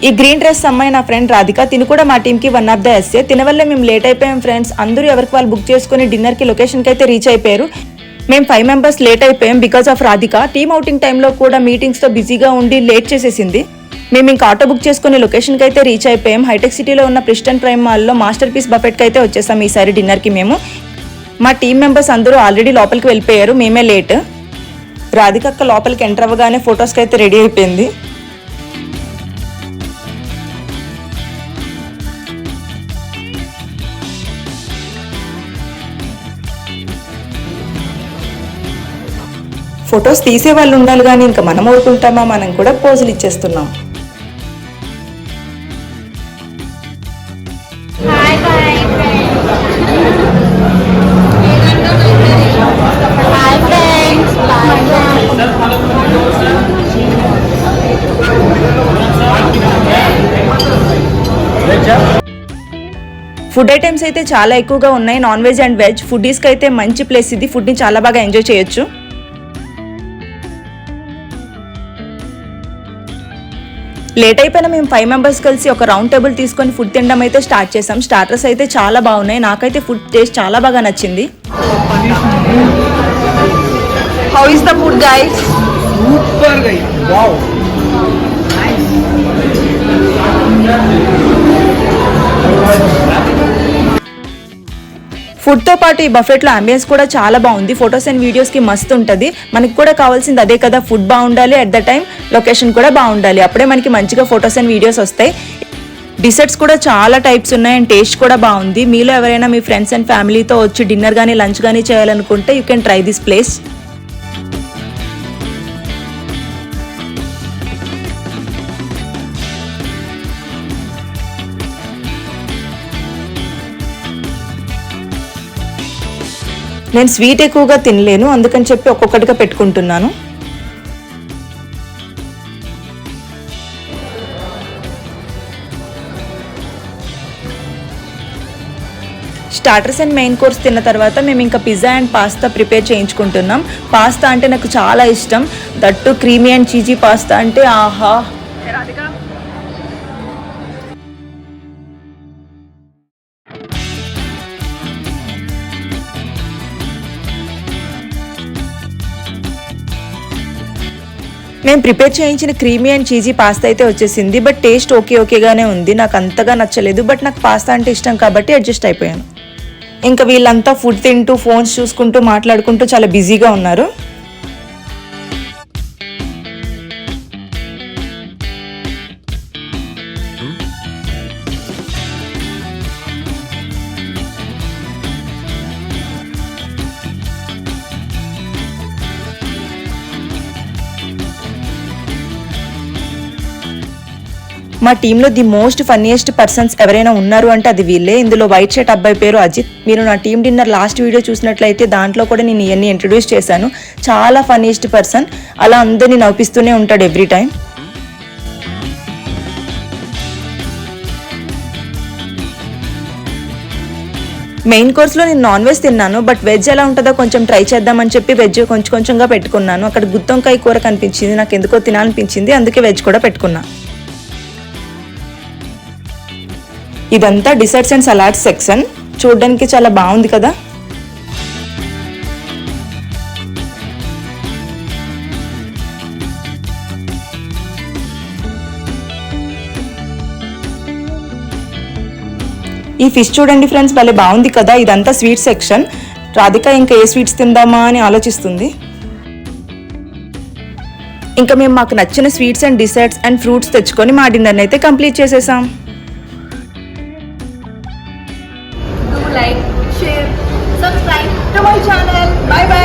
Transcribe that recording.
ఈ green dress అమ్మాయి నా ఫ్రెండ్ రాధిక. తిను కూడా మా టీమ్ కి వన్ ఆఫ్ ద ఎస్ఏ. తిన వల్ల మేము లేట్ అయిపోయాం ఫ్రెండ్స్. అందరూ ఎవరికి వాళ్ళు బుక్ చేసుకుని డిన్నర్ కి లొకేషన్ కి అయితే రీచ్ అయిపోయారు. మేము 5 మెంబర్స్ లేట్ అయిపోయాం because of Radhika. Team outing టైంలో కూడా మీటింగ్స్ తో బిజీగా ఉండి లేట్ చేసేసింది. మేము ఇంకా ఆటో బుక్ చేసుకుని లొకేషన్ కి అయితే రీచ్ అయిపోయాం. హైటెక్ సిటీలో ఉన్న ప్రిస్టన్ ప్రైమ్ మాల్లో మాస్టర్ పీస్ బఫెట్ కి అయితే వచ్చేసాం ఈసారి డిన్నర్ కి మేము. మా టీమ్ మెంబర్స్ అందరూ ఆల్రెడీ లోపలికి వెళ్ళిపోయారు, మేమే లేట్. రాధిక అక్క లోపలికి ఎంటర్ అవ్వగానే ఫొటోస్కి అయితే రెడీ అయిపోయింది. ఫొటోస్ తీసే వాళ్ళు ఉండాలి కానీ ఇంకా మనం ఊరుకుంటామా, మనం కూడా పోజులు ఇచ్చేస్తున్నాం. ఫుడ్ ఐటమ్స్ అయితే చాలా ఎక్కువగా ఉన్నాయి, నాన్ వెజ్ అండ్ వెజ్. ఫుడ్డీస్కి అయితే మంచి ప్లేస్ ఇది. ఫుడ్ని చాలా బాగా ఎంజాయ్ చేయొచ్చు. లేట్ అయిపోయినా మేము 5 మెంబర్స్ కలిసి ఒక రౌండ్ టేబుల్ తీసుకొని ఫుడ్ తినడం అయితే స్టార్ట్ చేసాం. స్టార్టర్స్ అయితే చాలా బాగున్నాయి, నాకైతే ఫుడ్ టేస్ట్ చాలా బాగా నచ్చింది. How is the food guys? Super guys, wow nice. ఫుడ్తో పాటు ఈ బఫెట్లో అంబియన్స్ కూడా చాలా బాగుంది. ఫొటోస్ అండ్ వీడియోస్కి మస్తు ఉంటుంది. మనకి కూడా కావాల్సింది అదే కదా, ఫుడ్ బాగుండాలి, అట్ ద టైం లొకేషన్ కూడా బాగుండాలి. అప్పుడే మనకి మంచిగా ఫొటోస్ అండ్ వీడియోస్ వస్తాయి. డిసర్ట్స్ కూడా చాలా టైప్స్ ఉన్నాయి అండ్ టేస్ట్ కూడా బాగుంది. మీలో ఎవరైనా మీ ఫ్రెండ్స్ అండ్ ఫ్యామిలీతో వచ్చి డిన్నర్ కానీ లంచ్ కానీ చేయాలనుకుంటే you can try this place. నేను స్వీట్ ఎక్కువగా తినలేను, అందుకని చెప్పి ఒక్కొక్కటిగా పెట్టుకుంటున్నాను. స్టార్టర్స్ అండ్ మెయిన్ కోర్స్ తిన్న తర్వాత మేము ఇంకా పిజ్జా అండ్ పాస్తా ప్రిపేర్ చేయించుకుంటున్నాం. పాస్తా అంటే నాకు చాలా ఇష్టం, that creamy and cheesy pasta అంటే ఆహా. మేము ప్రిపేర్ చేయించిన క్రీమీ అండ్ చీజీ పాస్తా అయితే వచ్చేసింది. బట్ టేస్ట్ ఓకేగానే ఉంది, నాకు అంతగా నచ్చలేదు. బట్ నాకు పాస్తా అంటే ఇష్టం కాబట్టి అడ్జస్ట్ అయిపోయాను. ఇంకా వీళ్ళంతా ఫుడ్ తింటూ ఫోన్స్ చూసుకుంటూ మాట్లాడుకుంటూ చాలా బిజీగా ఉన్నారు. మా టీంలో ది మోస్ట్ ఫన్నీయెస్ట్ పర్సన్స్ ఎవరైనా ఉన్నారు అంటే అది వీళ్ళే. ఇందులో వైట్ షర్ట్ అబ్బాయి పేరు అజిత్. మీరు నా టీమ్ డిన్నర్ లాస్ట్ వీడియో చూసినట్లయితే దాంట్లో కూడా నేను ఇవన్నీ ఇంట్రడ్యూస్ చేశాను. చాలా ఫన్నీయెస్ట్ పర్సన్, అలా అందరినీ నవ్విస్తూనే ఉంటాడు ఎవ్రీ టైం. మెయిన్ కోర్స్లో నేను నాన్ వెజ్ తిన్నాను, బట్ వెజ్ ఎలా ఉంటుందో కొంచెం ట్రై చేద్దామని చెప్పి వెజ్ కొంచెంగా పెట్టుకున్నాను. అక్కడ గుత్తొంకాయ కూర కనిపించింది, నాకు ఎందుకో తినాలనిపించింది, అందుకే వెజ్ కూడా పెట్టుకున్నా. ఇదంతా డిసర్ట్స్ అండ్ సలాడ్స్ సెక్షన్. చూడడానికి చాలా బాగుంది కదా. ఈ ఫిష్ చూడండి ఫ్రెండ్స్, భలే బాగుంది కదా. ఇదంతా స్వీట్ సెక్షన్. రాధిక ఇంకా ఏ స్వీట్స్ తిందామా అని ఆలోచిస్తుంది. ఇంకా మేము మాకు నచ్చిన sweets and deserts and fruits తెచ్చుకొని మా డిన్నర్ని అయితే కంప్లీట్ చేసేసాం. Like, share, subscribe to my channel. Bye bye.